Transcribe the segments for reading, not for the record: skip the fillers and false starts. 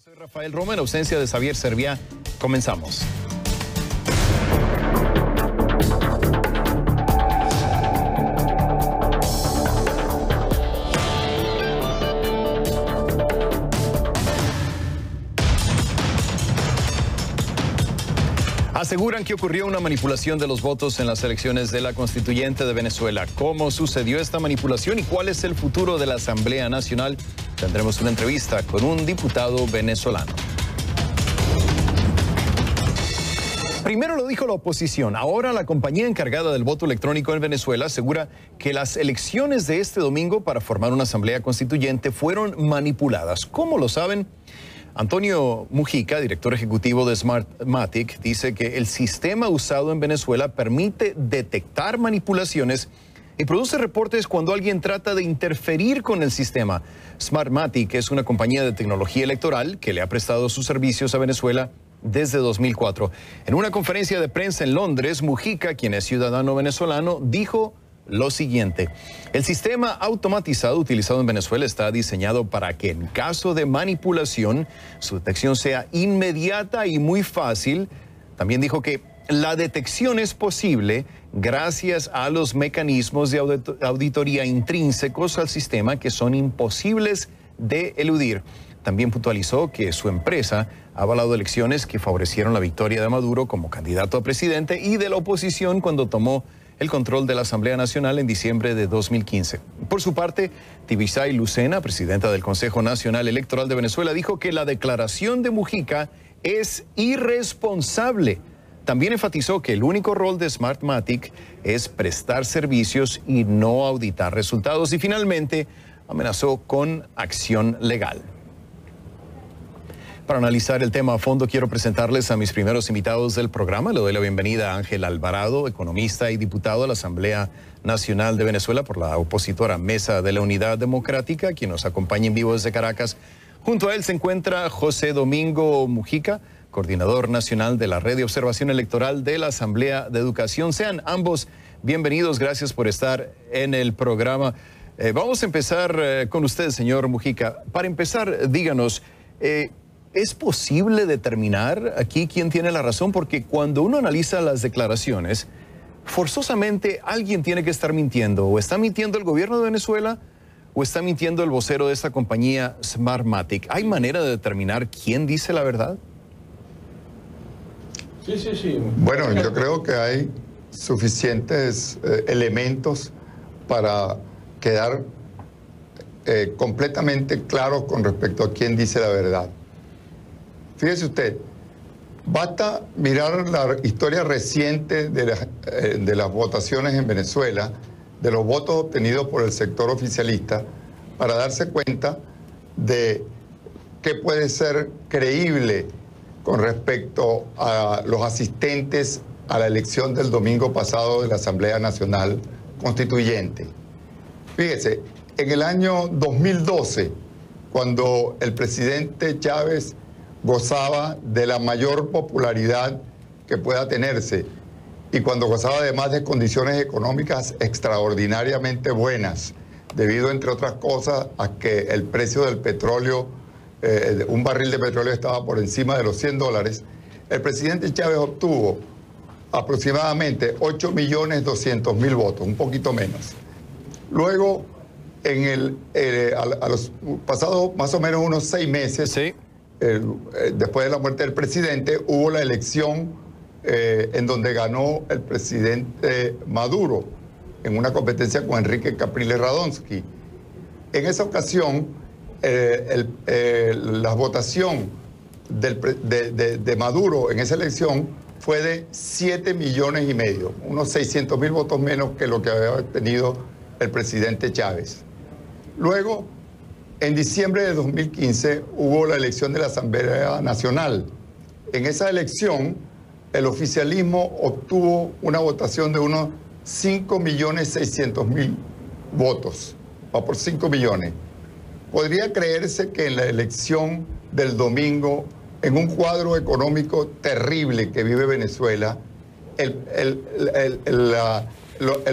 Soy Rafael Roma, en ausencia de Xavier Serviá. Comenzamos. Aseguran que ocurrió una manipulación de los votos en las elecciones de la Constituyente de Venezuela. ¿Cómo sucedió esta manipulación y cuál es el futuro de la Asamblea Nacional? Tendremos una entrevista con un diputado venezolano. Primero lo dijo la oposición, ahora la compañía encargada del voto electrónico en Venezuela asegura que las elecciones de este domingo para formar una asamblea constituyente fueron manipuladas. ¿Cómo lo saben? Antonio Mujica, director ejecutivo de Smartmatic, dice que el sistema usado en Venezuela permite detectar manipulaciones y produce reportes cuando alguien trata de interferir con el sistema. Smartmatic es una compañía de tecnología electoral que le ha prestado sus servicios a Venezuela desde 2004. En una conferencia de prensa en Londres, Mujica, quien es ciudadano venezolano, dijo lo siguiente: el sistema automatizado utilizado en Venezuela está diseñado para que en caso de manipulación su detección sea inmediata y muy fácil. También dijo que la detección es posible gracias a los mecanismos de auditoría intrínsecos al sistema que son imposibles de eludir. También puntualizó que su empresa ha avalado elecciones que favorecieron la victoria de Maduro como candidato a presidente y de la oposición cuando tomó el control de la Asamblea Nacional en diciembre de 2015. Por su parte, Tibisay Lucena, presidenta del Consejo Nacional Electoral de Venezuela, dijo que la declaración de Mujica es irresponsable. También enfatizó que el único rol de Smartmatic es prestar servicios y no auditar resultados. Y finalmente, amenazó con acción legal. Para analizar el tema a fondo, quiero presentarles a mis primeros invitados del programa. Le doy la bienvenida a Ángel Alvarado, economista y diputado a la Asamblea Nacional de Venezuela por la opositora Mesa de la Unidad Democrática, quien nos acompaña en vivo desde Caracas. Junto a él se encuentra José Domingo Mujica, coordinador nacional de la Red de Observación Electoral de la Asamblea de Educación. Sean ambos bienvenidos, gracias por estar en el programa. Vamos a empezar con usted, señor Mujica. Para empezar, díganos, ¿es posible determinar aquí quién tiene la razón? Porque cuando uno analiza las declaraciones, forzosamente alguien tiene que estar mintiendo. ¿O está mintiendo el gobierno de Venezuela o está mintiendo el vocero de esta compañía Smartmatic? ¿Hay manera de determinar quién dice la verdad? Sí. Bueno, yo creo que hay suficientes elementos para quedar completamente claro con respecto a quién dice la verdad. Fíjese usted, basta mirar la historia reciente de las votaciones en Venezuela, de los votos obtenidos por el sector oficialista, para darse cuenta de qué puede ser creíble con respecto a los asistentes a la elección del domingo pasado de la Asamblea Nacional Constituyente. Fíjese, en el año 2012, cuando el presidente Chávez gozaba de la mayor popularidad que pueda tenerse y cuando gozaba además de condiciones económicas extraordinariamente buenas, debido, entre otras cosas, a que el precio del petróleo, un barril de petróleo estaba por encima de los $100, el presidente Chávez obtuvo aproximadamente 8.200.000 votos, un poquito menos. Luego, a los pasados más o menos unos 6 meses, sí, después de la muerte del presidente, hubo la elección en donde ganó el presidente Maduro en una competencia con Enrique Capriles Radonsky. En esa ocasión, la votación de Maduro en esa elección fue de 7,5 millones, unos 600.000 votos menos que lo que había tenido el presidente Chávez. Luego, en diciembre de 2015 hubo la elección de la Asamblea Nacional. En esa elección, el oficialismo obtuvo una votación de unos 5.600.000 votos, va por 5 millones. Podría creerse que en la elección del domingo, en un cuadro económico terrible que vive Venezuela, el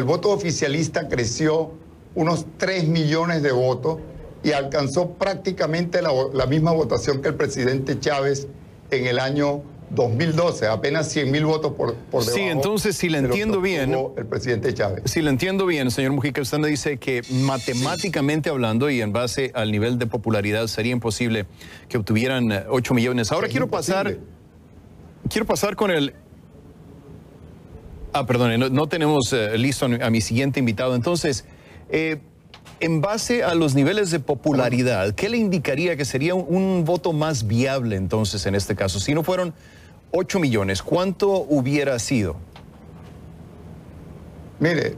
voto oficialista creció unos 3 millones de votos y alcanzó prácticamente la misma votación que el presidente Chávez en el año 2012, apenas 100.000 votos por debajo. Sí, entonces si le entiendo bien, el presidente Chávez. Si le entiendo bien, señor Mujica, usted me dice que matemáticamente hablando y en base al nivel de popularidad sería imposible que obtuvieran 8 millones. Ahora quiero pasar con el... Perdone, no tenemos listo a mi siguiente invitado. Entonces, en base a los niveles de popularidad, ¿qué le indicaría que sería un voto más viable entonces en este caso? Si no fueron 8 millones, ¿cuánto hubiera sido? Mire,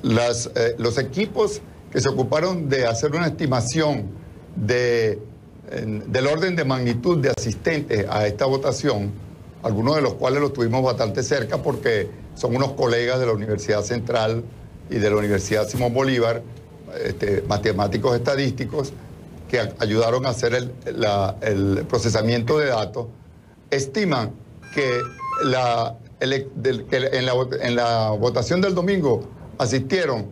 los equipos que se ocuparon de hacer una estimación del orden de magnitud de asistentes a esta votación, algunos de los cuales los tuvimos bastante cerca porque son unos colegas de la Universidad Central y de la Universidad Simón Bolívar, matemáticos estadísticos, que ayudaron a hacer el procesamiento de datos, estiman que en la votación del domingo asistieron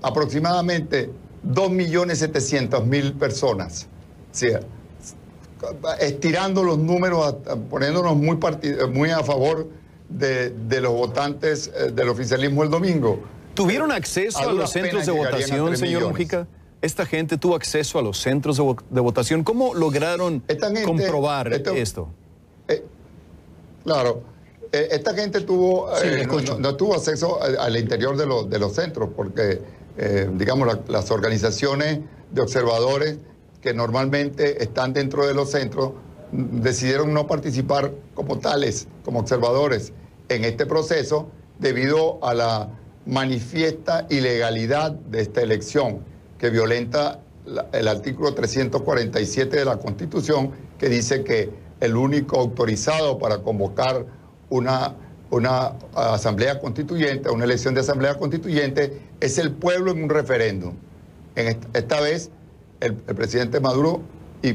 aproximadamente 2.700.000 personas. O sea, estirando los números, poniéndonos muy a favor de los votantes del oficialismo el domingo. ¿Tuvieron acceso a los centros de votación, señor Mujica? ¿Esta gente tuvo acceso a los centros de votación? ¿Cómo lograron comprobar esto? Claro, esta gente no tuvo acceso al interior de los centros porque, digamos, las organizaciones de observadores que normalmente están dentro de los centros decidieron no participar como tales, como observadores en este proceso debido a la manifiesta ilegalidad de esta elección que violenta el artículo 347 de la Constitución, que dice que el único autorizado para convocar una asamblea constituyente, una elección de asamblea constituyente, es el pueblo en un referéndum. Esta vez el presidente Maduro, y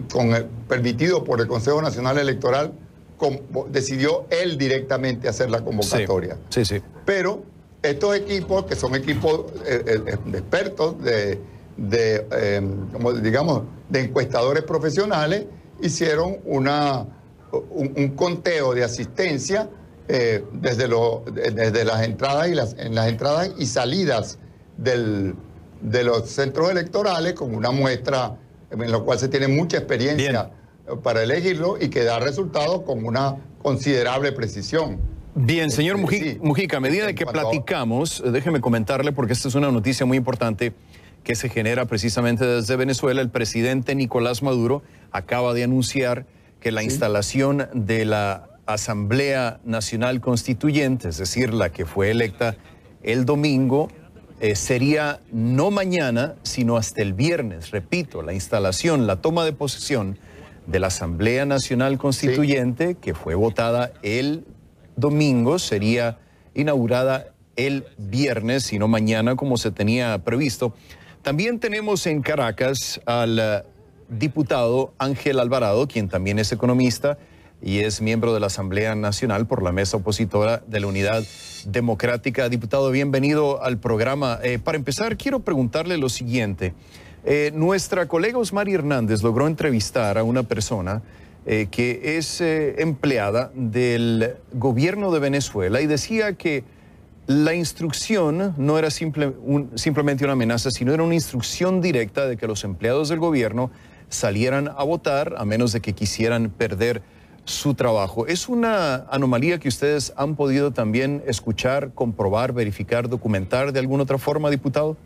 permitido por el Consejo Nacional Electoral, decidió él directamente hacer la convocatoria. Sí. Pero estos equipos, que son equipos de expertos, como digamos, de encuestadores profesionales, hicieron un conteo de asistencia desde las entradas y salidas de los centros electorales, con una muestra en la cual se tiene mucha experiencia para elegirlo y que da resultados con una considerable precisión. Bien, señor Mujica, a medida de que platicamos, déjeme comentarle, porque esta es una noticia muy importante que se genera precisamente desde Venezuela. El presidente Nicolás Maduro acaba de anunciar que la instalación de la Asamblea Nacional Constituyente, es decir, la que fue electa el domingo, sería no mañana, sino hasta el viernes. Repito, la instalación, la toma de posesión de la Asamblea Nacional Constituyente, que fue votada el domingo, sería inaugurada el viernes, sino mañana, como se tenía previsto. También tenemos en Caracas al diputado Ángel Alvarado, quien también es economista y es miembro de la Asamblea Nacional por la mesa opositora de la Unidad Democrática. Diputado, bienvenido al programa. Para empezar, quiero preguntarle lo siguiente. Nuestra colega Osmari Hernández logró entrevistar a una persona que es empleada del gobierno de Venezuela y decía que la instrucción no era simplemente una amenaza, sino era una instrucción directa de que los empleados del gobierno salieran a votar a menos de que quisieran perder su trabajo. ¿Es una anomalía que ustedes han podido también escuchar, comprobar, verificar, documentar de alguna otra forma, diputado?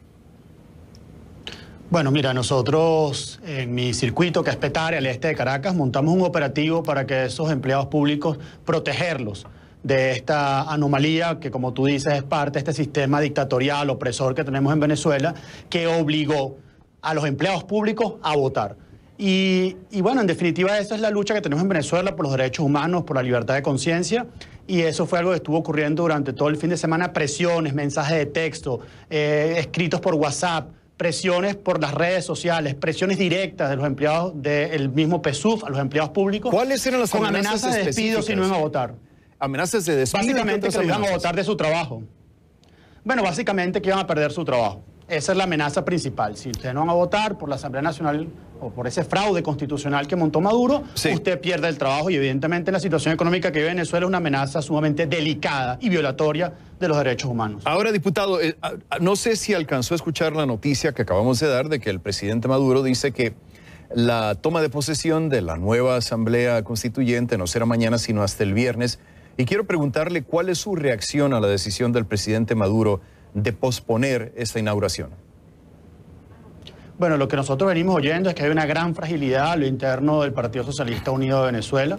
Bueno, mira, nosotros en mi circuito, que es Petare, al este de Caracas, montamos un operativo para que esos empleados públicos, protegerlos de esta anomalía que, como tú dices, es parte de este sistema dictatorial, opresor que tenemos en Venezuela, que obligó a los empleados públicos a votar. Y bueno, en definitiva, esa es la lucha que tenemos en Venezuela por los derechos humanos, por la libertad de conciencia, y eso fue algo que estuvo ocurriendo durante todo el fin de semana, presiones, mensajes de texto, escritos por WhatsApp, presiones por las redes sociales, presiones directas de los empleados del mismo PSUV a los empleados públicos. ¿Cuáles eran las amenazas de despido si no iban a votar? ¿Amenazas de despido? Básicamente que iban a votar de su trabajo. Bueno, básicamente que iban a perder su trabajo. Esa es la amenaza principal. Si ustedes no van a votar por la Asamblea Nacional o por ese fraude constitucional que montó Maduro, sí, usted pierde el trabajo y evidentemente la situación económica que vive Venezuela es una amenaza sumamente delicada y violatoria de los derechos humanos. Ahora, diputado, no sé si alcanzó a escuchar la noticia que acabamos de dar de que el presidente Maduro dice que la toma de posesión de la nueva Asamblea Constituyente no será mañana sino hasta el viernes. Y quiero preguntarle cuál es su reacción a la decisión del presidente Maduro de posponer esta inauguración. Bueno, lo que nosotros venimos oyendo es que hay una gran fragilidad a lo interno del Partido Socialista Unido de Venezuela.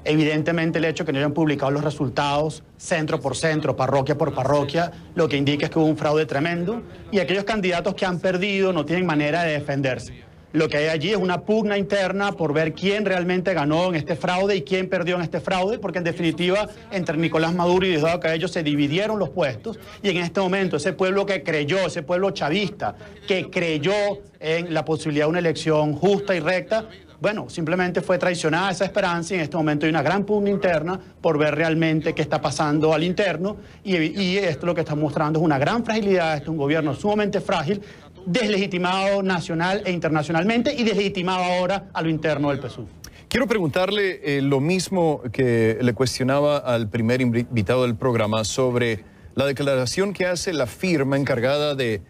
Evidentemente el hecho de que no hayan publicado los resultados centro por centro, parroquia por parroquia, lo que indica es que hubo un fraude tremendo y aquellos candidatos que han perdido no tienen manera de defenderse. Lo que hay allí es una pugna interna por ver quién realmente ganó en este fraude y quién perdió en este fraude, porque en definitiva entre Nicolás Maduro y Diosdado Cabello se dividieron los puestos y en este momento ese pueblo que creyó, ese pueblo chavista, que creyó en la posibilidad de una elección justa y recta, bueno, simplemente fue traicionada esa esperanza y en este momento hay una gran pugna interna por ver realmente qué está pasando al interno y esto lo que está mostrando es una gran fragilidad, este es un gobierno sumamente frágil, deslegitimado nacional e internacionalmente y deslegitimado ahora a lo interno del PSUV. Quiero preguntarle lo mismo que le cuestionaba al primer invitado del programa sobre la declaración que hace la firma encargada de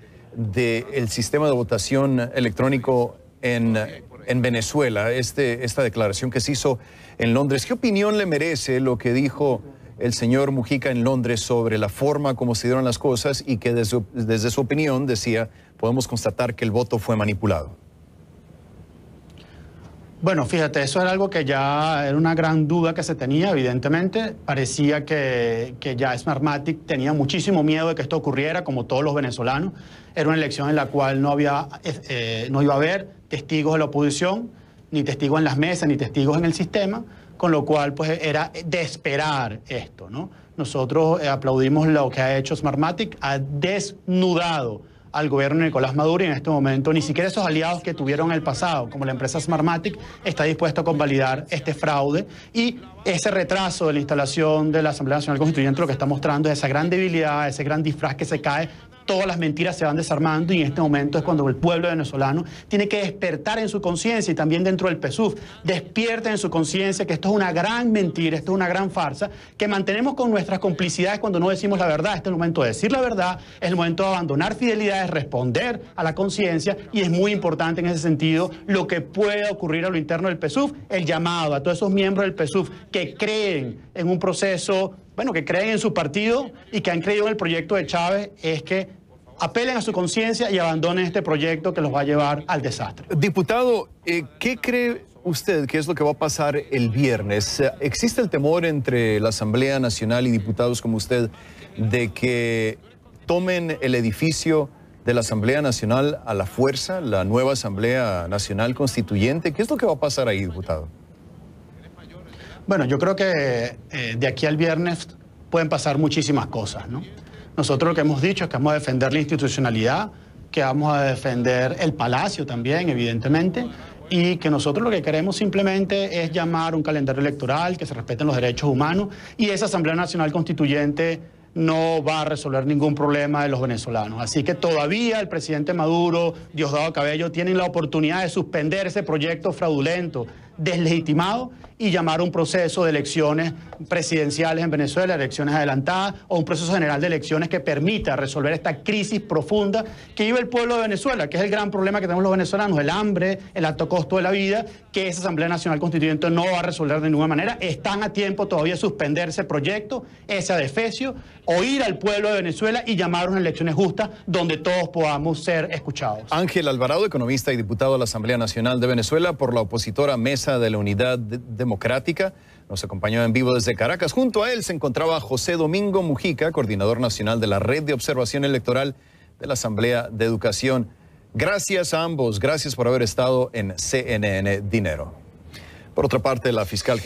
el sistema de votación electrónico en Venezuela, esta declaración que se hizo en Londres. ¿Qué opinión le merece lo que dijo el señor Mujica en Londres sobre la forma como se dieron las cosas y que desde su opinión decía, podemos constatar que el voto fue manipulado? Bueno, fíjate, eso era algo que ya era una gran duda que se tenía, evidentemente. Parecía que ya Smartmatic tenía muchísimo miedo de que esto ocurriera, como todos los venezolanos. Era una elección en la cual no iba a haber testigos de la oposición, ni testigos en las mesas, ni testigos en el sistema, con lo cual pues era de esperar esto, ¿no? Nosotros aplaudimos lo que ha hecho Smartmatic, ha desnudado al gobierno de Nicolás Maduro y en este momento ni siquiera esos aliados que tuvieron en el pasado, como la empresa Smartmatic, está dispuesto a convalidar este fraude y ese retraso de la instalación de la Asamblea Nacional Constituyente lo que está mostrando es esa gran debilidad, ese gran disfraz que se cae. Todas las mentiras se van desarmando y en este momento es cuando el pueblo venezolano tiene que despertar en su conciencia y también dentro del PSUV, despierten en su conciencia que esto es una gran mentira, esto es una gran farsa, que mantenemos con nuestras complicidades cuando no decimos la verdad. Este es el momento de decir la verdad, es el momento de abandonar fidelidades, responder a la conciencia y es muy importante en ese sentido lo que pueda ocurrir a lo interno del PSUV, el llamado a todos esos miembros del PSUV que creen en un proceso, bueno, que creen en su partido y que han creído en el proyecto de Chávez, es que apelen a su conciencia y abandonen este proyecto que los va a llevar al desastre. Diputado, ¿qué cree usted que es lo que va a pasar el viernes? ¿Existe el temor entre la Asamblea Nacional y diputados como usted de que tomen el edificio de la Asamblea Nacional a la fuerza, la nueva Asamblea Nacional Constituyente? ¿Qué es lo que va a pasar ahí, diputado? Bueno, yo creo que de aquí al viernes pueden pasar muchísimas cosas, ¿no? Nosotros lo que hemos dicho es que vamos a defender la institucionalidad, que vamos a defender el Palacio también, evidentemente, y que nosotros lo que queremos simplemente es llamar un calendario electoral, que se respeten los derechos humanos, y esa Asamblea Nacional Constituyente no va a resolver ningún problema de los venezolanos. Así que todavía el presidente Maduro, Diosdado Cabello, tienen la oportunidad de suspender ese proyecto fraudulento, deslegitimado, y llamar a un proceso de elecciones presidenciales en Venezuela, elecciones adelantadas, o un proceso general de elecciones que permita resolver esta crisis profunda que vive el pueblo de Venezuela, que es el gran problema que tenemos los venezolanos, el hambre, el alto costo de la vida, que esa Asamblea Nacional Constituyente no va a resolver de ninguna manera. Están a tiempo todavía de suspender ese proyecto, ese adefesio, oír al pueblo de Venezuela y llamar a unas elecciones justas donde todos podamos ser escuchados. Ángel Alvarado, economista y diputado de la Asamblea Nacional de Venezuela por la opositora Mesa de la Unidad Democrática, nos acompañó en vivo desde Caracas. Junto a él se encontraba José Domingo Mujica, coordinador nacional de la Red de Observación Electoral de la Asamblea de Educación. Gracias a ambos, gracias por haber estado en CNN Dinero. Por otra parte, la fiscal